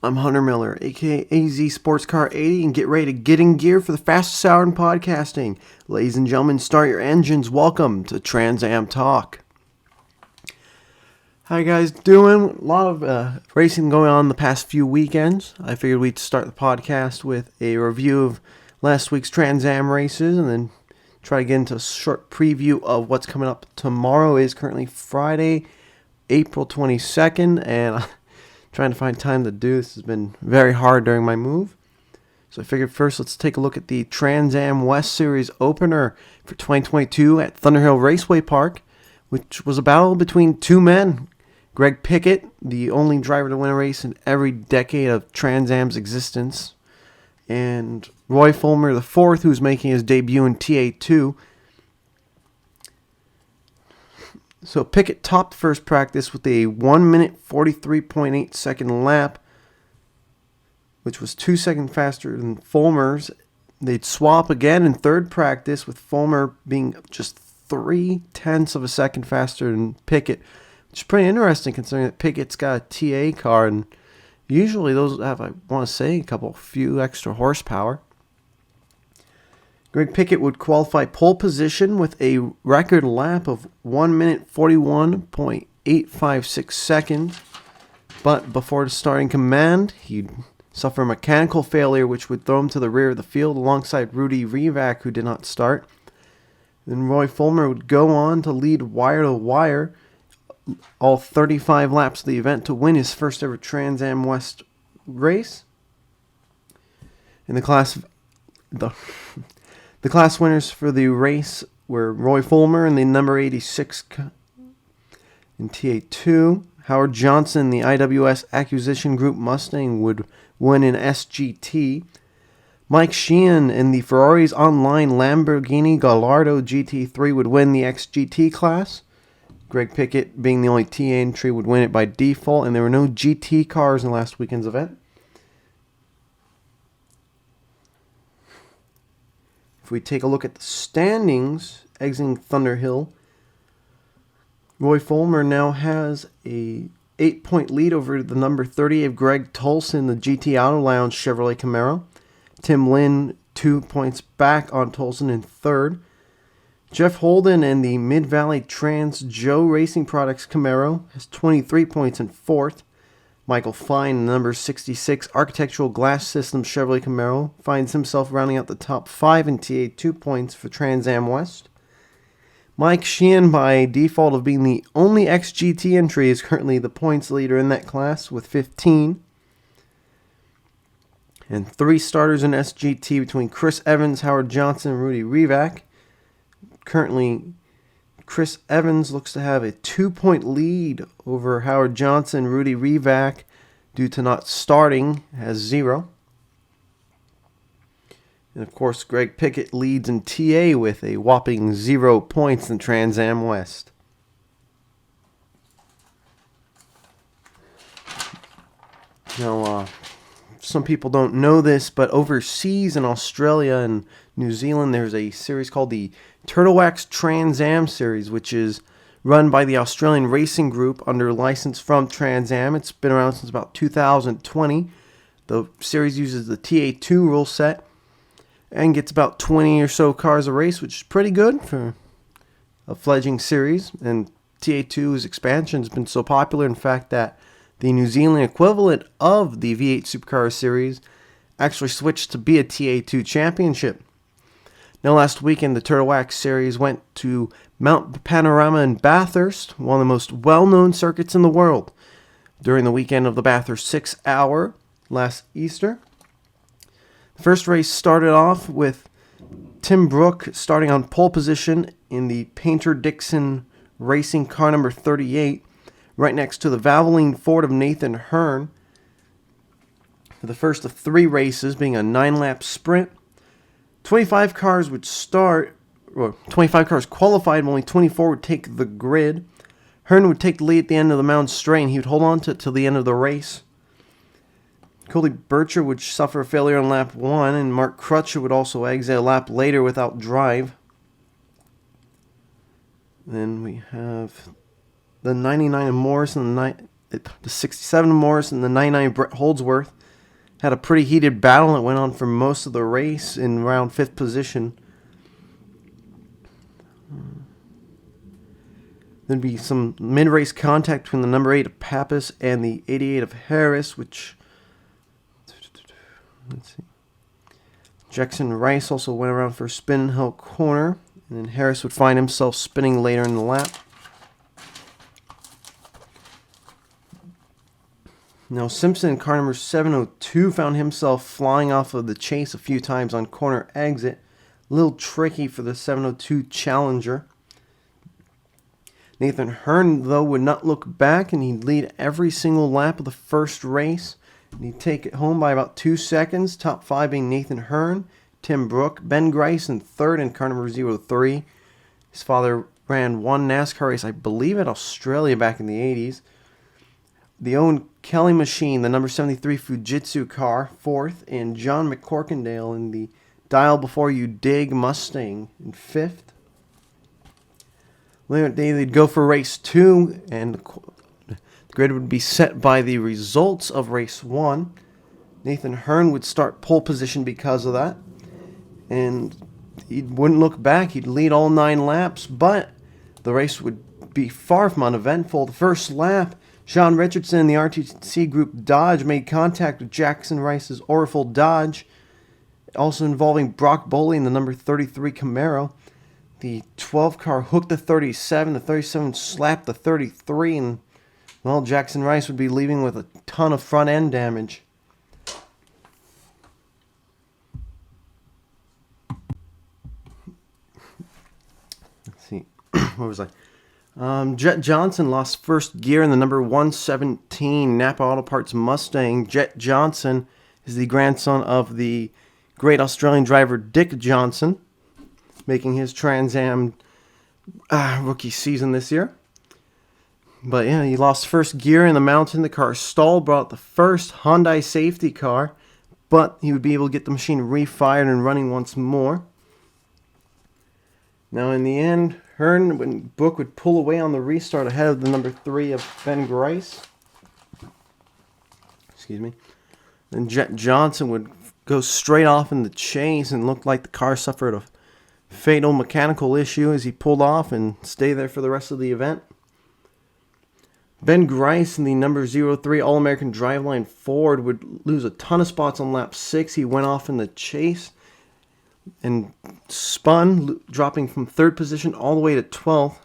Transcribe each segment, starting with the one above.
I'm Hunter Miller, aka AZ Sports Car 80, and get ready to get in gear for the fastest hour in podcasting. Ladies and gentlemen, start your engines. Welcome to Trans Am Talk. How you guys doing? A lot of racing going on the past few weekends. I figured we'd start the podcast with a review of last week's Trans Am races, and then try to get into a short preview of what's coming up tomorrow. Is currently Friday, April 22nd, and trying to find time to do this has been very hard during my move. So I figured first let's take a look at the Trans Am West Series opener for 2022 at Thunderhill Raceway Park, which was a battle between two men. Greg Pickett, the only driver to win a race in every decade of Trans Am's existence, and Roy Fulmer IV, who's making his debut in TA2. So Pickett topped first practice with a 1 minute 43.8 second lap, which was 2 seconds faster than Fulmer's. They'd swap again in third practice, with Fulmer being just 0.3 of a second faster than Pickett, which is pretty interesting considering that Pickett's got a TA car, and usually those have, I want to say, a few extra horsepower. Greg Pickett would qualify pole position with a record lap of 1 minute 41.856 seconds. But before starting command, he'd suffer a mechanical failure which would throw him to the rear of the field alongside Rudy Rivac, who did not start. Then Roy Fulmer would go on to lead wire to wire all 35 laps of the event to win his first ever Trans Am West race. In the class winners for the race were Roy Fulmer in the number 86 in TA2. Howard Johnson, the IWS Acquisition Group Mustang, would win in SGT. Mike Sheehan in the Ferraris Online Lamborghini Gallardo GT3 would win the XGT class. Greg Pickett, being the only TA entry, would win it by default, and there were no GT cars in last weekend's event. If we take a look at the standings, exiting Thunderhill, Roy Fulmer now has a 8-point lead over the number 30 of Greg Tolson, the GT Auto Lounge Chevrolet Camaro. Tim Lynn 2 points back on Tolson in third. Jeff Holden and the Mid-Valley Trans Joe Racing Products Camaro has 23 points in fourth. Michael Fine, number 66 Architectural Glass Systems Chevrolet Camaro, finds himself rounding out the top 5 in TA 2 points for Trans Am West. Mike Sheehan, by default of being the only XGT entry, is currently the points leader in that class with 15. And 3 starters in SGT between Chris Evans, Howard Johnson, and Rudy Rivac. Currently, Chris Evans looks to have a 2-point lead over Howard Johnson. Rudy Rivac, due to not starting, has 0. And of course, Greg Pickett leads in TA with a whopping 0 points in Trans Am West. Now, some people don't know this, but overseas in Australia and New Zealand, there's a series called the Turtle Wax Trans Am Series, which is run by the Australian Racing Group under license from Trans Am. It's been around since about 2020. The series uses the TA2 rule set and gets about 20 or so cars a race, which is pretty good for a fledgling series. And TA2's expansion has been so popular, in fact, that the New Zealand equivalent of the V8 Supercar Series actually switched to be a TA2 championship. Now, last weekend, the Turtle Wax Series went to Mount Panorama in Bathurst, one of the most well-known circuits in the world, during the weekend of the Bathurst 6 Hour last Easter. The first race started off with Tim Brook starting on pole position in the Painter-Dixon Racing car number 38, right next to the Valvoline Ford of Nathan Hearn. For the first of 3 races, being a 9-lap sprint, 25 cars would start, or 25 cars qualified, and only 24 would take the grid. Hearn would take the lead at the end of the mountain straight, and he would hold on to it till the end of the race. Colby Bircher would suffer a failure on lap 1, and Mark Crutcher would also exit a lap later without drive. Then we have the 99 of Morris and the 67 Morris and the 99 Brett Holdsworth had a pretty heated battle. It went on for most of the race in around 5th position. There'd be some mid-race contact between the number 8 of Pappas and the 88 of Harris, which, let's see. Jackson Rice also went around for a spin hill corner, and then Harris would find himself spinning later in the lap. Now Simpson in car number 702 found himself flying off of the chase a few times on corner exit. A little tricky for the 702 Challenger. Nathan Hearn, though, would not look back, and he'd lead every single lap of the first race. And he'd take it home by about 2 seconds. Top 5 being Nathan Hearn, Tim Brook, Ben Grice in 3rd in car number 03. His father ran one NASCAR race, I believe, at Australia back in the 80s. The Owen Kelly machine, the number 73 Fujitsu car, 4th. And John McCorkindale in the Dial Before You Dig Mustang in 5th. Later that day, they'd go for race 2, and the grid would be set by the results of race 1. Nathan Hearn would start pole position because of that, and he wouldn't look back. He'd lead all 9 laps, but the race would be far from uneventful. The first lap, Sean Richardson in the RTC Group Dodge made contact with Jackson Rice's Oracle Dodge, also involving Brock Boley in the number 33 Camaro. The 12 car hooked the 37. The 37 slapped the 33. And, well, Jackson Rice would be leaving with a ton of front end damage. Let's see. What was I? Jet Johnson lost first gear in the number 117 Napa Auto Parts Mustang. Jet Johnson is the grandson of the great Australian driver Dick Johnson, making his Trans Am rookie season this year. But yeah, he lost first gear in the mountain. The car stalled, brought the first Hyundai safety car, but he would be able to get the machine refired and running once more. Now in the end, Hearn and Book would pull away on the restart ahead of the number 3 of Ben Grice. Excuse me. Then Jet Johnson would go straight off in the chase, and looked like the car suffered a fatal mechanical issue as he pulled off and stayed there for the rest of the event. Ben Grice in the number 03 All-American Driveline Ford would lose a ton of spots on lap 6. He went off in the chase and spun, dropping from 3rd position all the way to 12th.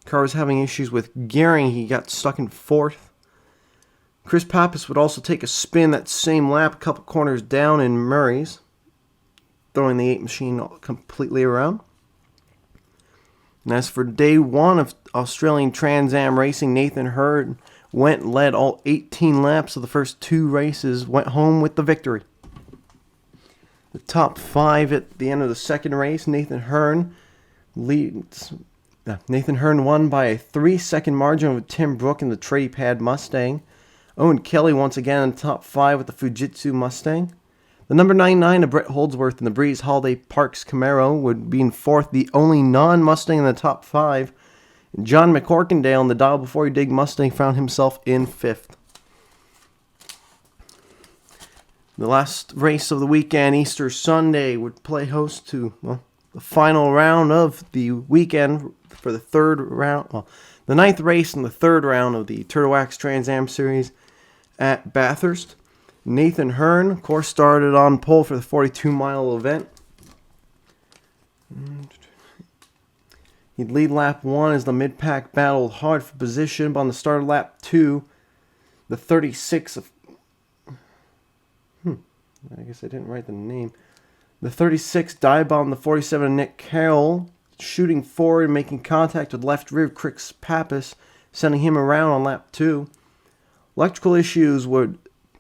Car was having issues with gearing. He got stuck in 4th. Chris Pappas would also take a spin that same lap, a couple corners down in Murray's, throwing the 8 machine completely around. And as for day 1 of Australian Trans Am racing, Nathan Hearn led all 18 laps of the first 2 races, went home with the victory. The top 5 at the end of the second race, Nathan Hearn won by a 3-second margin over Tim Brook in the Trady Pad Mustang. Owen Kelly once again in the top 5 with the Fujitsu Mustang. The number 99 of Brett Holdsworth in the Breeze Holiday Parks Camaro would be in 4th, the only non-Mustang in the top 5. John McCorkindale in the Dial Before You Dig Mustang found himself in 5th. The last race of the weekend, Easter Sunday, would play host to the final round of the weekend for the 9th race in the 3rd round of the Turtle Wax Trans Am Series at Bathurst. Nathan Hearn, of course, started on pole for the 42-mile event. He'd lead lap 1 as the mid-pack battled hard for position, but on the start of lap 2, the 36 of... I guess I didn't write the name. The 36 dive-bombed the 47 of Nick Carroll, shooting forward and making contact with left rear Chris Pappas, sending him around on lap 2. Electrical issues would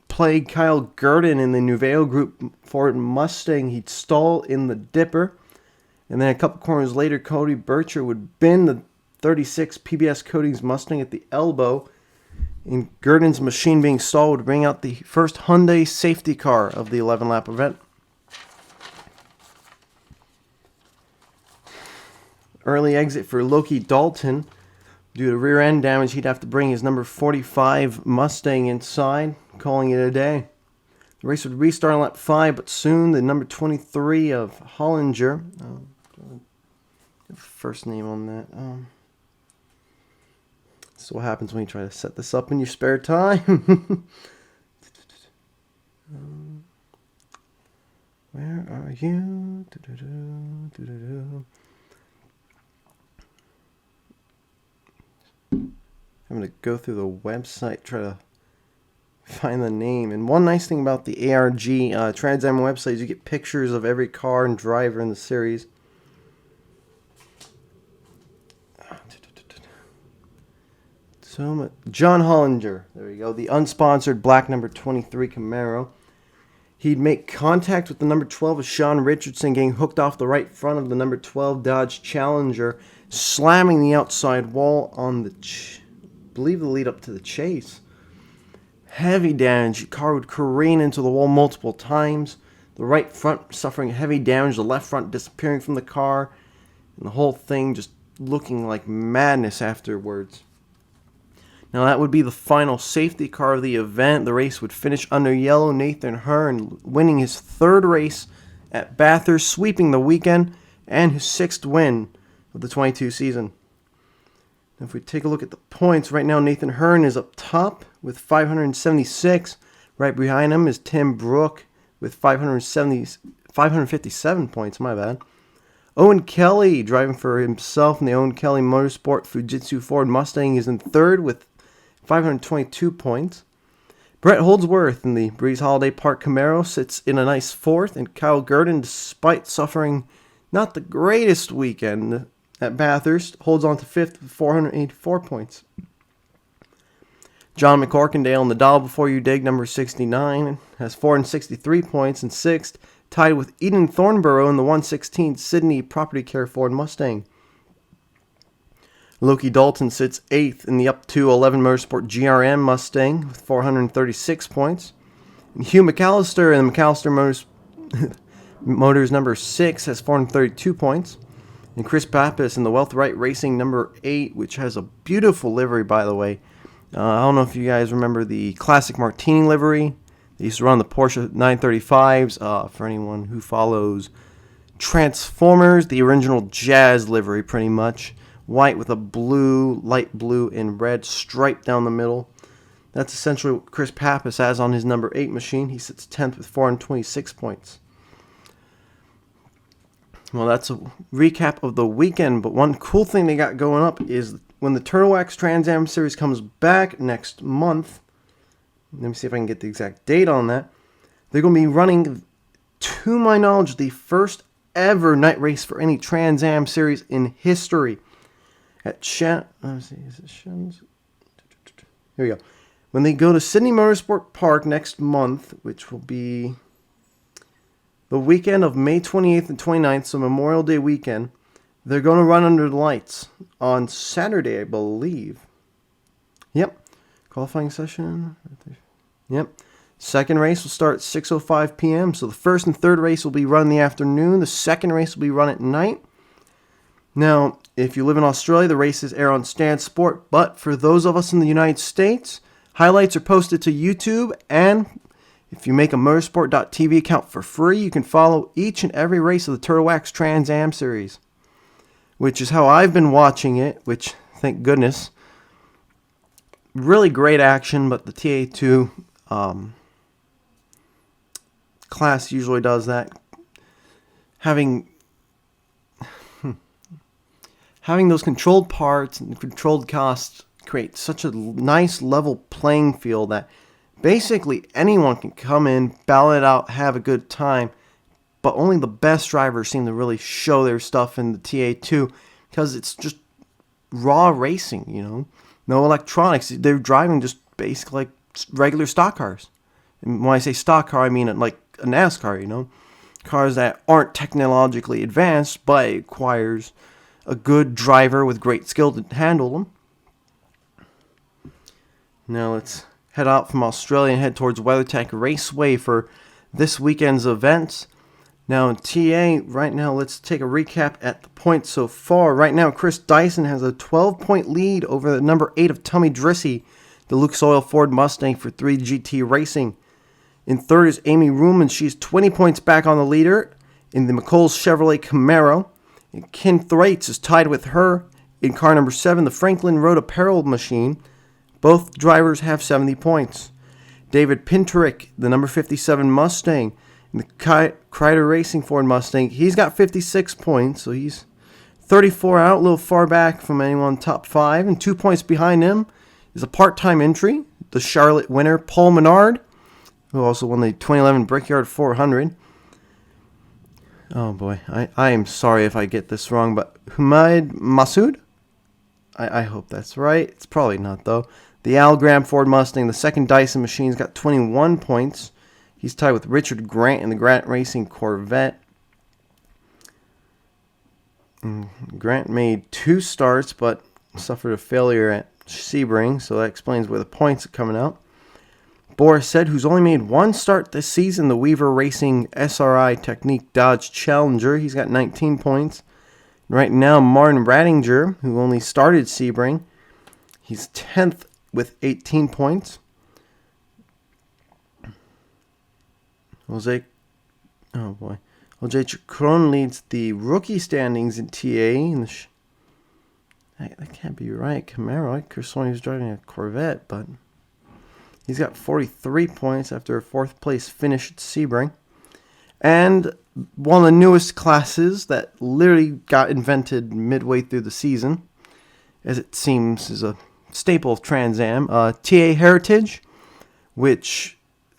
plague Kyle Gurdon in the Nuveo Group Ford Mustang. He'd stall in the dipper. And then a couple corners later, Cody Bircher would bend the 36 PBS Coatings Mustang at the elbow. And Gurdon's machine being stalled would bring out the first Hyundai safety car of the 11-lap event. Early exit for Loki Dalton Due to rear end damage, he'd have to bring his number 45 Mustang inside, calling it a day. The race would restart on lap 5, but soon the number 23 of Hollinger, first name on that. This is what happens when you try to set this up in your spare time. Where are you? I'm going to go through the website, try to find the name. And one nice thing about the ARG Trans Am website is you get pictures of every car and driver in the series. So John Hollinger, there we go, the unsponsored black number 23 Camaro. He'd make contact with the number 12 of Sean Richardson, getting hooked off the right front of the number 12 Dodge Challenger, slamming the outside wall on the, I believe, the lead up to the chase. Heavy damage. The car would careen into the wall multiple times. The right front suffering heavy damage, the left front disappearing from the car, and the whole thing just looking like madness afterwards. Now that would be the final safety car of the event. The race would finish under yellow Nathan Hearn, winning his third race at Bathurst, sweeping the weekend, and his sixth win of the 22 season. Now if we take a look at the points, right now Nathan Hearn is up top with 576. Right behind him is Tim Brook with 557 points, my bad. Owen Kelly, driving for himself in the Owen Kelly Motorsport Fujitsu Ford Mustang, is in third with 522 points. Brett Holdsworth in the Breeze Holiday Park Camaro sits in a nice fourth, and Kyle Gurdon, despite suffering not the greatest weekend at Bathurst, holds on to fifth with 484 points. John McCorkindale in the Dial Before You Dig number 69 has 463 points, and sixth, tied with Eden Thornborough in the 116 Sydney Property Care Ford Mustang. Loki Dalton sits 8th in the up to 11 Motorsport GRM Mustang with 436 points. And Hugh McAllister in the McAllister Motors number 6 has 432 points. And Chris Pappas in the Weathertech Racing number 8, which has a beautiful livery, by the way. I don't know if you guys remember the classic Martini livery. They used to run the Porsche 935s. For anyone who follows Transformers, the original Jazz livery, pretty much. White with a blue, light blue, and red stripe down the middle. That's essentially what Chris Pappas has on his number 8 machine. He sits 10th with 426 points. Well, that's a recap of the weekend, but one cool thing they got going up is when the Turtle Wax Trans Am Series comes back next month, let me see if I can get the exact date on that, they're going to be running, to my knowledge, the first ever night race for any Trans Am Series in history. At Here we go. When they go to Sydney Motorsport Park next month, which will be the weekend of May 28th and 29th, so Memorial Day weekend, they're going to run under the lights on Saturday, I believe. Yep. Qualifying session. Yep. Second race will start at 6:05 p.m. So the first and third race will be run in the afternoon. The second race will be run at night. Now, if you live in Australia, the races air on Stan Sport, but for those of us in the United States, highlights are posted to YouTube, and if you make a motorsport.tv account for free, you can follow each and every race of the Turtle Wax Trans Am Series, which is how I've been watching it, which, thank goodness. Really great action, but the TA2 class usually does that. Having those controlled parts and controlled costs creates such a nice level playing field that basically anyone can come in, battle it out, have a good time, but only the best drivers seem to really show their stuff in the TA2 because it's just raw racing, you know. No electronics. They're driving just basically like regular stock cars. And when I say stock car, I mean like a NASCAR, you know. Cars that aren't technologically advanced, but it requires a good driver with great skill to handle them. Now let's head out from Australia and head towards Weathertech Raceway for this weekend's events. Now in TA, right now, let's take a recap at the points so far. Right now, Chris Dyson has a 12-point lead over the number 8 of Tommy Drissy, the Lucas Oil Ford Mustang for 3GT Racing. In third is Amy Ruhlman. She's 20 points back on the leader in the McColl's Chevrolet Camaro. And Ken Threitz is tied with her in car number 7, the Franklin Road Apparel Machine. Both drivers have 70 points. David Pinterick, the number 57 Mustang, in the Kreider Racing Ford Mustang, he's got 56 points, so he's 34 out, a little far back from anyone top 5. And 2 points behind him is a part-time entry, the Charlotte winner, Paul Menard, who also won the 2011 Brickyard 400. Oh boy, I am sorry if I get this wrong, but Humaid Masood? I hope that's right. It's probably not, though. The Al Graham Ford Mustang, the second Dyson Machine's got 21 points. He's tied with Richard Grant in the Grant Racing Corvette. Grant made 2 starts, but suffered a failure at Sebring, so that explains where the points are coming out. Boris said, who's only made 1 start this season, the Weaver Racing SRI Technique Dodge Challenger. He's got 19 points. Right now, Martin Rattinger, who only started Sebring, he's 10th with 18 points. Jose Chacron leads the rookie standings in TA. That can't be right. Camaro, I could have sworn he was driving a Corvette, but he's got 43 points after a 4th place finish at Sebring. And one of the newest classes that literally got invented midway through the season, as it seems is a staple of Trans Am, TA Heritage, which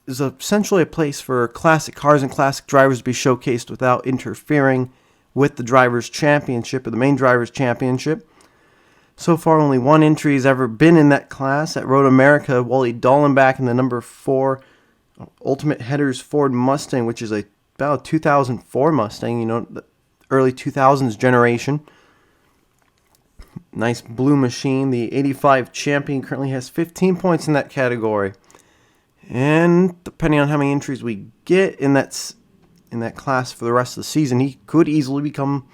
is essentially a place for classic cars and classic drivers to be showcased without interfering with the Drivers' Championship or the main Drivers' Championship. So far, only 1 entry has ever been in that class. At Road America, Wally Dallenbach in the number 4 Ultimate Headers Ford Mustang, which is about a 2004 Mustang, the early 2000s generation. Nice blue machine. The 85 Champion currently has 15 points in that category. And depending on how many entries we get in that class for the rest of the season, he could easily become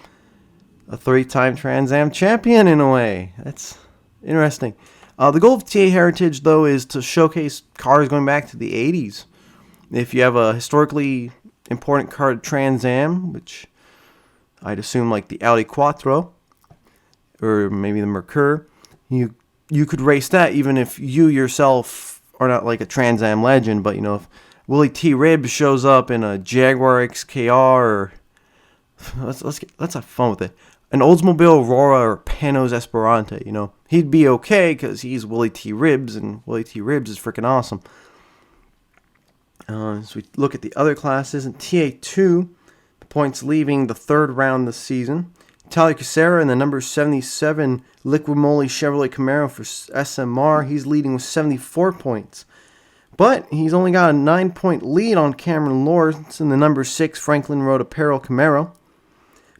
a 3-time Trans Am champion in a way. That's interesting. The goal of TA Heritage, though, is to showcase cars going back to the 80s. If you have a historically important car to Trans Am, which I'd assume like the Audi Quattro or maybe the Mercure, you could race that even if you yourself are not like a Trans Am legend, but if Willie T. Ribbs shows up in a Jaguar XKR, or let's have fun with it, an Oldsmobile Aurora or Panos Esperante, he'd be okay because he's Willie T. Ribbs, and Willie T. Ribbs is freaking awesome. As we look at the other classes, in TA2, the points leaving the 3rd round this season, Talia Casera in the number 77 Liquid Moly Chevrolet Camaro for SMR. He's leading with 74 points. But he's only got a 9-point lead on Cameron Lawrence in the number 6 Franklin Road Apparel Camaro.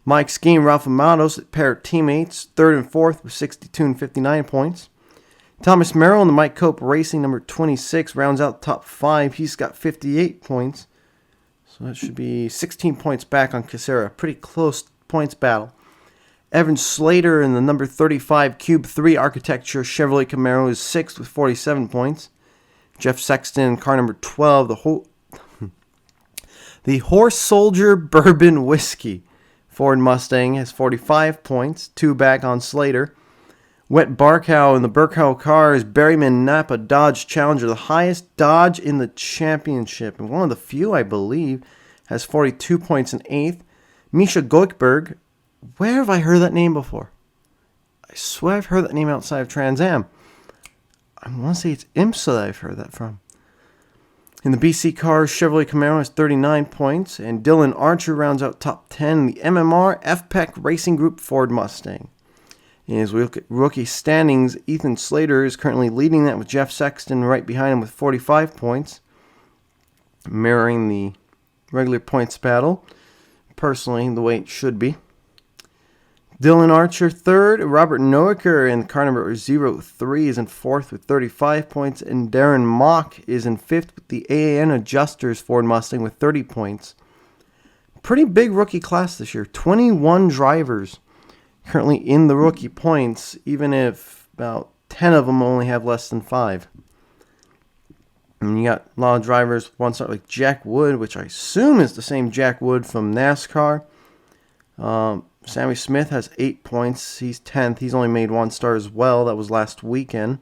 Mike Ski and Ralph Amados, pair of teammates, 3rd and 4th with 62 and 59 points. Thomas Merrill in the Mike Cope Racing number 26 rounds out the top 5. He's got 58 points. So that should be 16 points back on Casera. Pretty close points battle. Evan Slater in the number 35 Cube 3 Architecture Chevrolet Camaro is 6th with 47 points. Jeff Sexton in car number 12, the Horse Soldier Bourbon Whiskey Ford Mustang has 45 points, 2 back on Slater. Wet Barkow in the Burkow car is Berryman Napa Dodge Challenger, the highest Dodge in the championship, and one of the few, I believe, has 42 points in 8th. Misha Goikberg, where have I heard that name before? I swear I've heard that name outside of Trans Am. I want to say it's IMSA that I've heard that from. In the BC cars, Chevrolet Camaro has 39 points, and Dylan Archer rounds out top 10 in the MMR FPEC Racing Group Ford Mustang. And as we look at rookie standings, Ethan Slater is currently leading that with Jeff Sexton right behind him with 45 points, mirroring the regular points battle. Personally, the way it should be. Dylan Archer 3rd, Robert Noacker in car number 03 is in 4th with 35 points, and Darren Mock is in 5th with the AAN Adjusters Ford Mustang with 30 points. pretty big rookie class this year. 21 drivers currently in the rookie points, even if about 10 of them only have less than 5. And you got a lot of drivers, one start like Jack Wood, which I assume is the same Jack Wood from NASCAR. Sammy Smith has 8 points. He's 10th. He's only made one start as well. That was last weekend.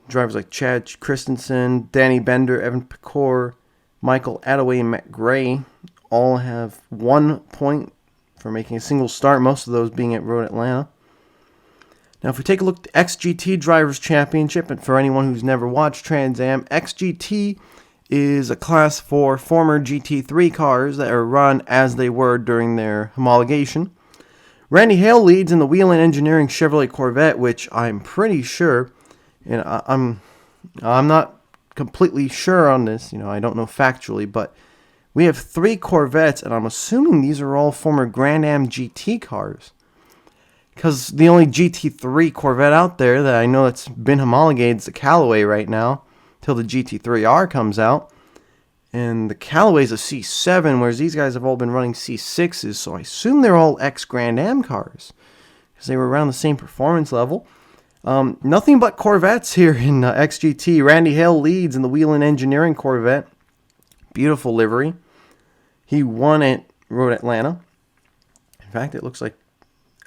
Drivers like Chad Christensen, Danny Bender, Evan Pecor, Michael Attaway, and Matt Gray all have 1 point for making a single start, most of those being at Road Atlanta. Now, if we take a look at the Xgt Drivers Championship, and for anyone who's never watched Trans Am, Xgt is a class for former GT3 cars that are run as they were during their homologation. Randy Hale leads in the Whelen Engineering Chevrolet Corvette, which I'm pretty sure, and I'm not completely sure on this, I don't know factually, but we have 3 Corvettes, and I'm assuming these are all former Grand Am GT cars. Because the only GT3 Corvette out there that I know that's been homologated is the Callaway right now, till the GT3R comes out. And the Callaway's a C7, whereas these guys have all been running C6s, so I assume they're all ex-Grand Am cars, because they were around the same performance level. Nothing but Corvettes here in Xgt. Randy Hale leads in the Whelen Engineering Corvette. Beautiful livery. He won at Road Atlanta. In fact, it looks like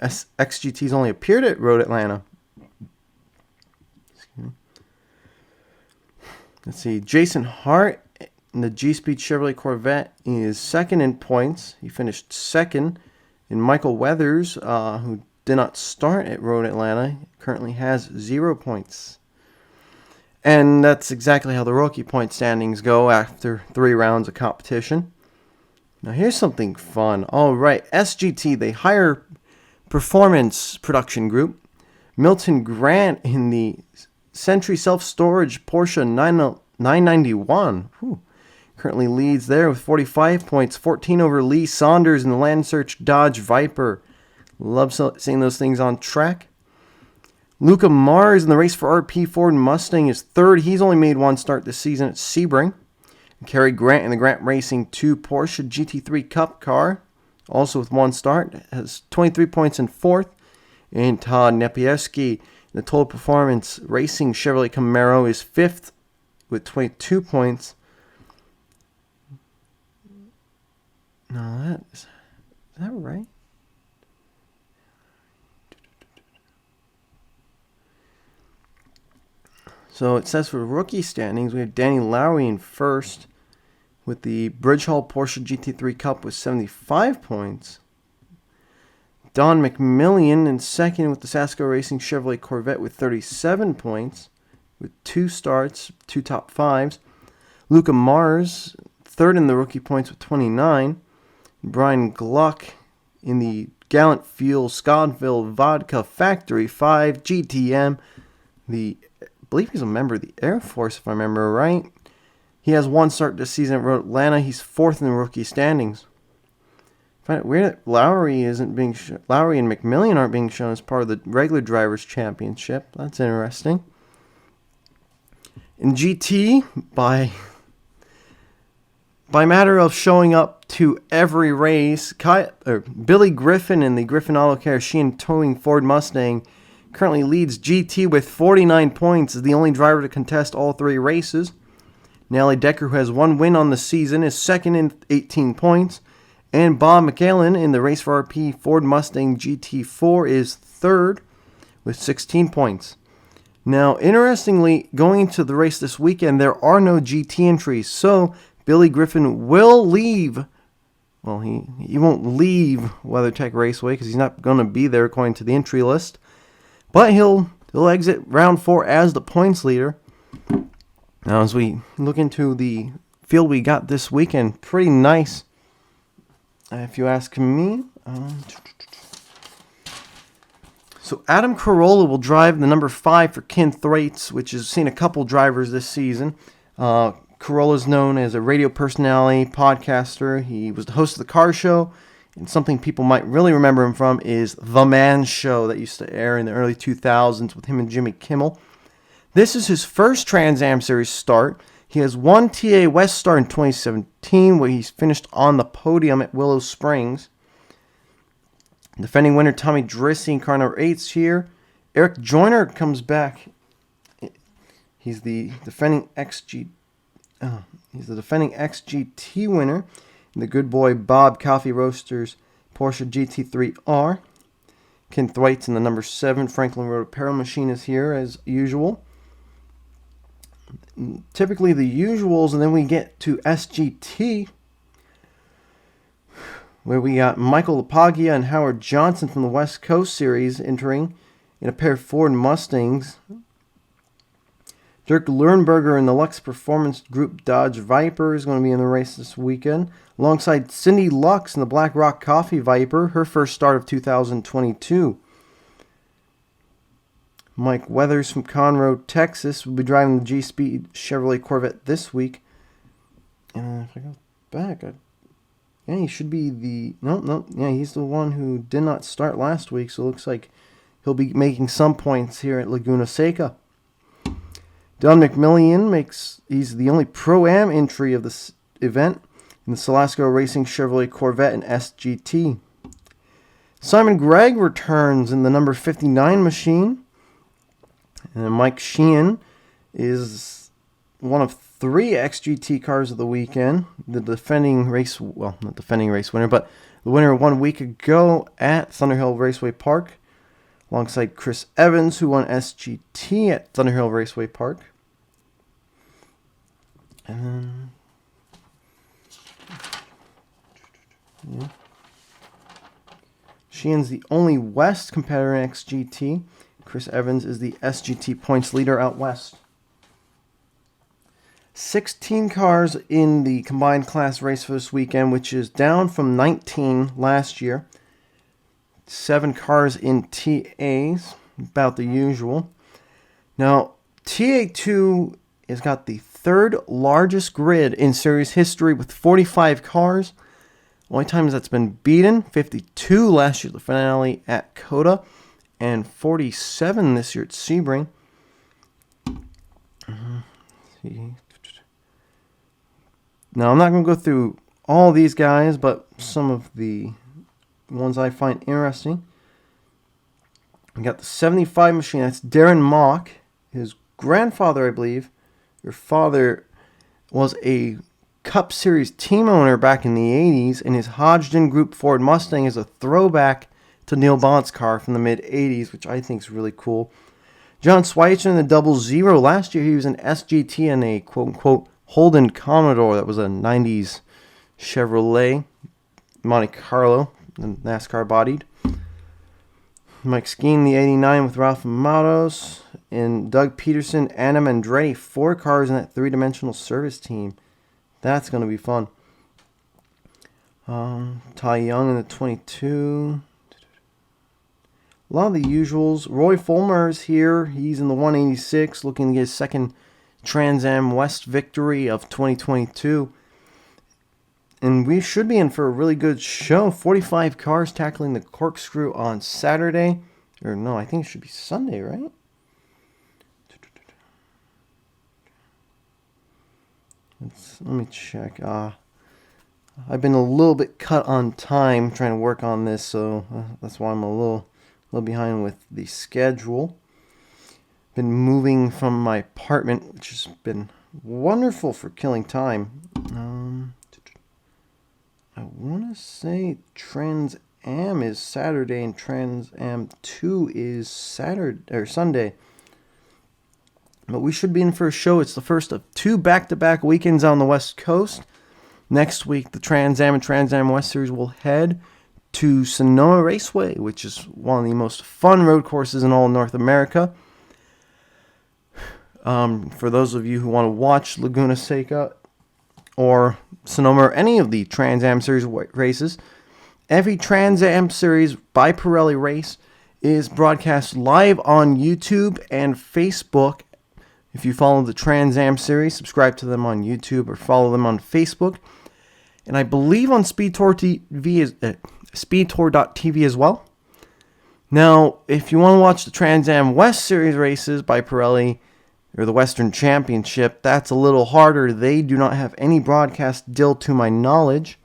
XGT's only appeared at Road Atlanta. Let's see. Jason Hart in the G-Speed Chevrolet Corvette is second in points. He finished second. And Michael Weathers, who did not start at Road Atlanta, currently has 0 points. And that's exactly how the rookie point standings go after 3 rounds of competition. Now here's something fun. All right, SGT, they hire Performance Production Group. Milton Grant in the Century Self-Storage Porsche 991. Currently leads there with 45 points. 14 over Lee Saunders in the Land Search Dodge Viper. Love seeing those things on track. Luca Mars in the race for RP Ford Mustang is third. He's only made one start this season at Sebring. Cary Grant in the Grant Racing 2 Porsche GT3 Cup car, also with one start, has 23 points in fourth. And Todd Nepieski in the Total Performance Racing Chevrolet Camaro is fifth with 22 points. No, is that right? So it says for rookie standings, we have Danny Lowry in first with the Bridge Hall Porsche GT3 Cup with 75 points. Don McMillian in second with the Sasco Racing Chevrolet Corvette with 37 points with 2 starts, 2 top 5s. Luca Mars third in the rookie points with 29. Brian Gluck in the Gallant Fuel Scottville Vodka Factory 5 GTM. I believe he's a member of the Air Force, if I remember right. He has one start this season at Road Atlanta. He's fourth in the rookie standings. I find it weird that Lowry and McMillian aren't being shown as part of the regular Drivers Championship. That's interesting. In GT, by matter of showing up to every race, Billy Griffin in the Griffin Auto Care Sheehan Towing Ford Mustang currently leads GT with 49 points, is the only driver to contest all 3 races. Nelly Decker, who has 1 win on the season, is second in 18 points. And Bob McAllen in the Race for RP Ford Mustang GT4 is third with 16 points. Now, interestingly, going into the race this weekend, there are no GT entries, so Billy Griffin will leave. Well, he won't leave WeatherTech Raceway because he's not going to be there according to the entry list. But he'll exit round 4 as the points leader. Now, as we look into the field we got this weekend, pretty nice, if you ask me. So Adam Corolla will drive the number 5 for Ken Thwaites, which has seen a couple drivers this season. Corolla is known as a radio personality, podcaster. He was the host of the car show. And something people might really remember him from is The Man Show that used to air in the early 2000s with him and Jimmy Kimmel. This is his first Trans Am Series start. He has one TA West Star in 2017, where he's finished on the podium at Willow Springs. Defending winner Tommy Drissi in car number 8's here. Eric Joyner comes back. He's the defending XGT winner. And the good boy Bob Coffee Roasters Porsche GT3R. Ken Thwaites in the number 7 Franklin Road Apparel Machine is here as usual. Typically the usuals, and then we get to SGT, where we got Michael Lapaglia and Howard Johnson from the West Coast Series entering in a pair of Ford Mustangs. Dirk Lernberger in the Lux Performance Group Dodge Viper is going to be in the race this weekend, alongside Cindy Lux in the Black Rock Coffee Viper, her first start of 2022. Mike Weathers from Conroe, Texas, will be driving the G-Speed Chevrolet Corvette this week. And if I go back, yeah, he should be the... No, yeah, he's the one who did not start last week, so it looks like he'll be making some points here at Laguna Seca. Don McMillian he's the only Pro-Am entry of this event in the Salasco Racing Chevrolet Corvette and SGT. Simon Gregg returns in the number 59 machine. And then Mike Sheehan is one of 3 XGT cars of the weekend. The defending race, well, not defending race winner, but the winner 1 week ago at Thunderhill Raceway Park, alongside Chris Evans, who won SGT at Thunderhill Raceway Park. And then, yeah. Sheehan's the only West competitor in XGT. Chris Evans is the SGT points leader out west. 16 cars in the combined class race for this weekend, which is down from 19 last year. 7 cars in TAs, about the usual. Now, TA2 has got the 3rd largest grid in series history with 45 cars. Only times that's been beaten, 52 last year at the finale at Coda, and 47 this year at Sebring. Now, I'm not going to go through all these guys, but some of the ones I find interesting. We got the 75 machine. That's Darren Mock. His grandfather, I believe, or father, was a Cup Series team owner back in the 80s, and his Hodgdon Group Ford Mustang is a throwback to Neil Bont's car from the mid-80s, which I think is really cool. John Schweitzer in the 00. Last year he was an SGT and a quote-unquote Holden Commodore. That was a 90s Chevrolet Monte Carlo, NASCAR bodied. Mike Skeen, the 89 with Ralph Matos. And Doug Peterson, Anna Andretti. 4 cars in that 3-dimensional service team. That's going to be fun. Ty Young in the 22. A lot of the usuals. Roy Fulmer is here. He's in the 186, looking to get his second Trans Am West victory of 2022. And we should be in for a really good show. 45 cars tackling the corkscrew on Saturday. Or no, I think it should be Sunday, right? Let me check. I've been a little bit cut on time trying to work on this, so that's why I'm a little behind with the schedule. Been moving from my apartment, which has been wonderful for killing time. I want to say Trans Am is Saturday and Trans Am 2 is Sunday. But we should be in for a show. It's the first of 2 back-to-back weekends on the West Coast. Next week, the Trans Am and Trans Am West Series will head to Sonoma Raceway, which is one of the most fun road courses in all of North America. For those of you who want to watch Laguna Seca or Sonoma or any of the Trans Am Series races, every Trans Am Series by Pirelli race is broadcast live on YouTube and Facebook. If you follow the Trans Am Series, subscribe to them on YouTube or follow them on Facebook. And I believe on Speedtour.tv as well. Now, if you want to watch the Trans Am West Series races by Pirelli, or the Western Championship, that's a little harder. They do not have any broadcast deal to my knowledge,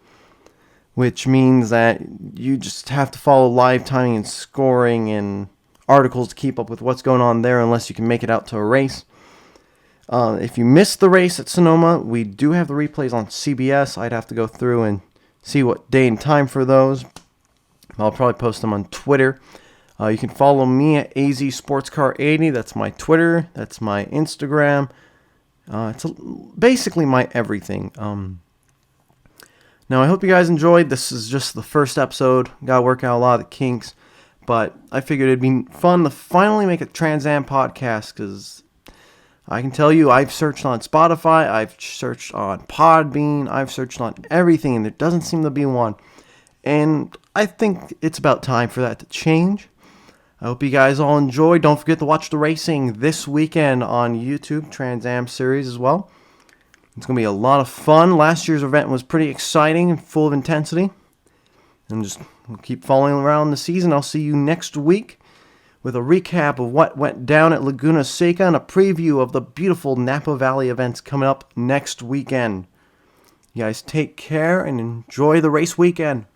which means that you just have to follow live timing and scoring and articles to keep up with what's going on there unless you can make it out to a race. If you missed the race at Sonoma, we do have the replays on CBS. I'd have to go through and see what day and time for those. I'll probably post them on Twitter. You can follow me at AZSportsCar80. That's my Twitter. That's my Instagram. It's basically my everything. Now, I hope you guys enjoyed. This is just the first episode. Got to work out a lot of the kinks. But I figured it'd be fun to finally make a Trans Am podcast, because I can tell you, I've searched on Spotify, I've searched on Podbean, I've searched on everything, and there doesn't seem to be one. And I think it's about time for that to change. I hope you guys all enjoyed. Don't forget to watch the racing this weekend on YouTube, Trans Am Series as well. It's going to be a lot of fun. Last year's event was pretty exciting and full of intensity. And just keep following around the season. I'll see you next week with a recap of what went down at Laguna Seca and a preview of the beautiful Napa Valley events coming up next weekend. You guys take care and enjoy the race weekend.